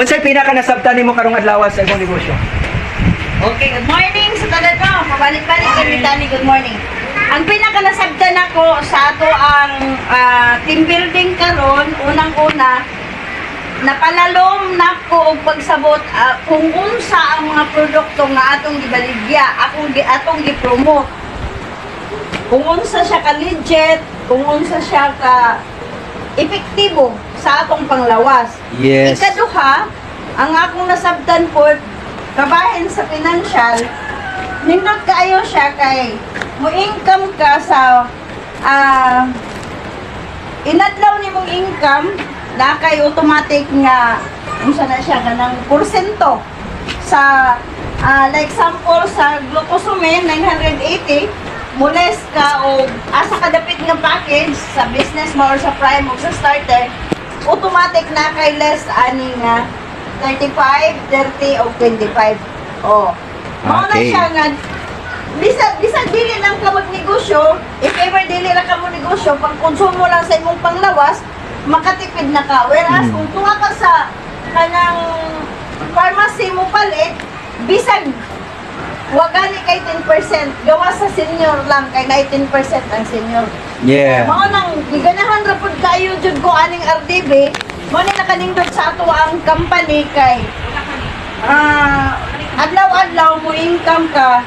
Unsay pinaka nasabtan nimo karong adlaw sa imong negosyo? Okay, good morning sa tanan ko. Pabalik-balik kay Tani, good morning. Ang pinakanasabtan ako sa ato ang team building karon, unang-una, napalalom na ko og pagsabot kung unsa ang mga produkto nga atong gibaligya, atong gi-promote. Kung unsa siya ka legit, kung unsa siya ka epektibo sa atong panglawas. Yes. Ikaduha, ang akong nasabtan po, kabahin sa financial, nindot kaayo siya kay mo-income ka sa inadlaw ni mong income na kay automatic nga unsa na siya ganang porsyento sa like sample sa glucosamine 980 mules ka o asa ka dapit nga package sa business mo or sa prime o sa starter automatic na kay less ani nga 35, 30 o 25. Oh. Mao na Okay. siya nga bisag dili lang ka magnegosyo, if ever dili lang ka mo negosyo, pag konsumo lang sa imong panglawas, makatipid na ka. Whereas kung tuwa ka sa kanang pharmacy mo palit, bisag wagani kay 10%, gawa sa senior lang kay 19% ang senior. Yeah. Mao nang giganahan ra pud kayo jud ko aning RDB, mo ni nakanindot sa ato ang company kay adlaw-adlaw mo income ka,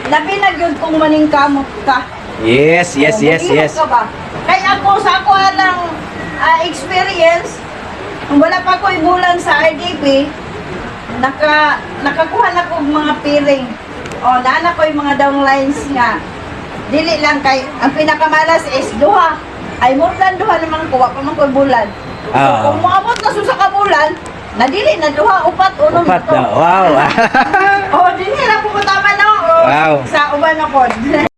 labi na gyud kung maningkamot ka. Yes, yes, yes, Mahirap yes. ka ba? Kaya ako sa ako lang experience, wala pa ko ibulan sa RDB, nakakuha na ko mga piring. O, naana ko yung mga downlines nga. Dili lang kay, ang pinakamalas is duha. Ay, more than duha naman ko, wala pa man ko bulan. So, kung maabot na sa kabulan, nadili na duha, upat, unom Upat ito. na. Wow. O, dinhi na po ko tama na. O, Wow. sa uban ako.